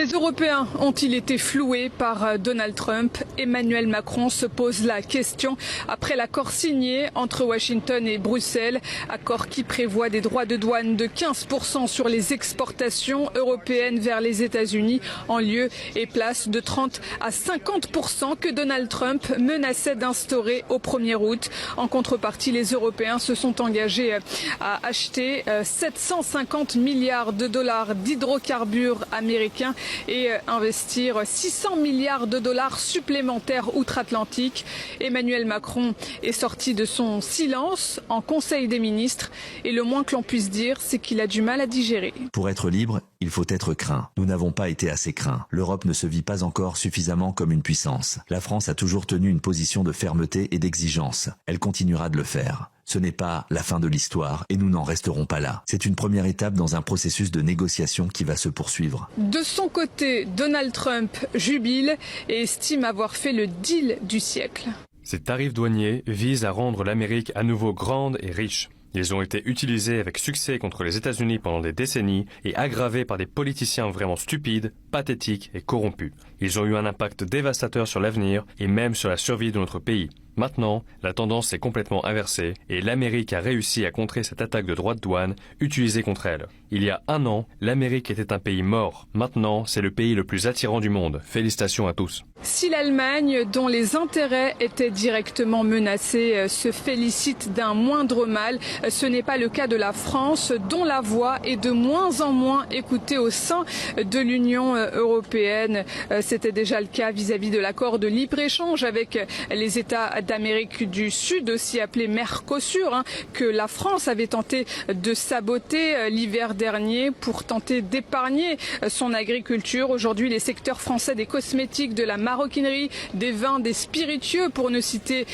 Les Européens ont-ils été floués par Donald Trump? Emmanuel Macron se pose la question après l'accord signé entre Washington et Bruxelles, accord qui prévoit des droits de douane de 15% sur les exportations européennes vers les États-Unis en lieu et place de 30 à 50% que Donald Trump menaçait d'instaurer au 1er août. En contrepartie, les Européens se sont engagés à acheter 750 milliards de dollars d'hydrocarbures américains et investir 600 milliards de dollars supplémentaires outre-Atlantique. Emmanuel Macron est sorti de son silence en Conseil des ministres et le moins que l'on puisse dire, c'est qu'il a du mal à digérer. Pour être libre, il faut être craint. Nous n'avons pas été assez craints. L'Europe ne se vit pas encore suffisamment comme une puissance. La France a toujours tenu une position de fermeté et d'exigence. Elle continuera de le faire. Ce n'est pas la fin de l'histoire et nous n'en resterons pas là. C'est une première étape dans un processus de négociation qui va se poursuivre. De son côté, Donald Trump jubile et estime avoir fait le deal du siècle. Ces tarifs douaniers visent à rendre l'Amérique à nouveau grande et riche. Ils ont été utilisés avec succès contre les États-Unis pendant des décennies et aggravés par des politiciens vraiment stupides, pathétiques et corrompus. Ils ont eu un impact dévastateur sur l'avenir et même sur la survie de notre pays. Maintenant, la tendance est complètement inversée et l'Amérique a réussi à contrer cette attaque de droits de douane utilisée contre elle. Il y a un an, l'Amérique était un pays mort. Maintenant, c'est le pays le plus attirant du monde. Félicitations à tous. Si l'Allemagne, dont les intérêts étaient directement menacés, se félicite d'un moindre mal, ce n'est pas le cas de la France, dont la voix est de moins en moins écoutée au sein de l'Union européenne. C'était déjà le cas vis-à-vis de l'accord de libre-échange avec les États d'Amérique du Sud, aussi appelé Mercosur, que la France avait tenté de saboter l'hiver dernier pour tenter d'épargner son agriculture. Aujourd'hui, les secteurs français des cosmétiques, de la maroquinerie, des vins, des spiritueux, pour ne citer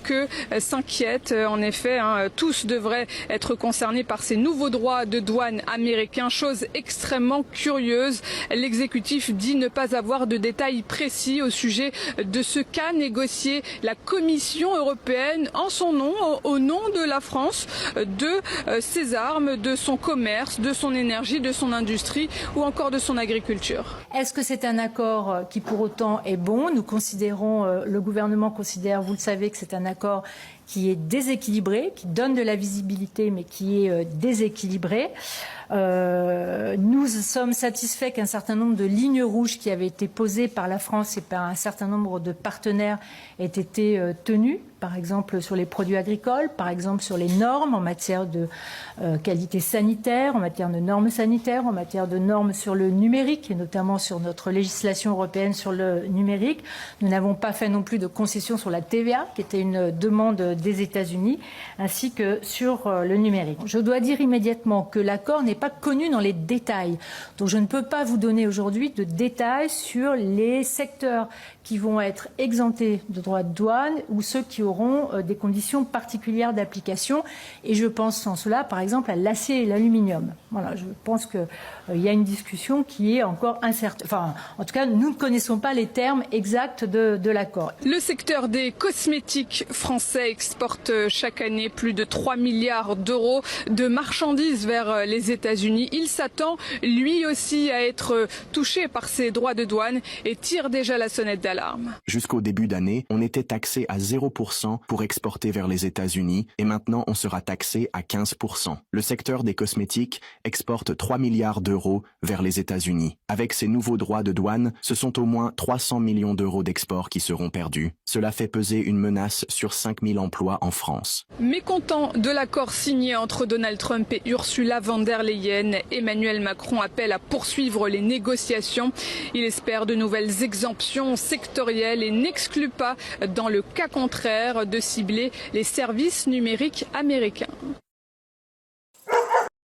que, s'inquiètent. En effet, tous devraient être concernés par ces nouveaux droits de douane américains. Chose extrêmement curieuse, l'exécutif dit ne pas avoir de détails précis au sujet de ce qu'a négocié la Commission européenne en son nom, au nom de la France, de ses armes, de son commerce, de son énergie, de son industrie ou encore de son agriculture. Est-ce que c'est un accord qui pour autant est bon? Nous considérons, le gouvernement considère, vous le savez, que c'est un accord qui est déséquilibré, qui donne de la visibilité mais qui est déséquilibré. Nous sommes satisfaits qu'un certain nombre de lignes rouges qui avaient été posées par la France et par un certain nombre de partenaires aient été tenues, par exemple sur les produits agricoles, par exemple sur les normes en matière de qualité sanitaire, en matière de normes sanitaires, en matière de normes sur le numérique et notamment sur notre législation européenne sur le numérique. Nous n'avons pas fait non plus de concessions sur la TVA, qui était une demande des États-Unis, ainsi que sur le numérique. Je dois dire immédiatement que l'accord n'est pas connu dans les détails. Donc je ne peux pas vous donner aujourd'hui de détails sur les secteurs qui vont être exemptés de droits de douane ou ceux qui auront des conditions particulières d'application. Et je pense sans cela, par exemple, à l'acier et l'aluminium. Voilà, je pense qu'il y a une discussion qui est encore incertaine. Enfin, en tout cas, nous ne connaissons pas les termes exacts de l'accord. Le secteur des cosmétiques français exporte chaque année plus de 3 milliards d'euros de marchandises vers les États-Unis. Il s'attend lui aussi à être touché par ces droits de douane et tire déjà la sonnette d'alarme. Jusqu'au début d'année, on était taxé à 0% pour exporter vers les États-Unis et maintenant on sera taxé à 15%. Le secteur des cosmétiques exporte 3 milliards d'euros vers les États-Unis. Avec ces nouveaux droits de douane, ce sont au moins 300 millions d'euros d'exports qui seront perdus. Cela fait peser une menace sur 5000 emplois en France. Mécontent de l'accord signé entre Donald Trump et Ursula von der Leyen, Emmanuel Macron appelle à poursuivre les négociations. Il espère de nouvelles exemptions sectorielles et n'exclut pas, dans le cas contraire, de cibler les services numériques américains.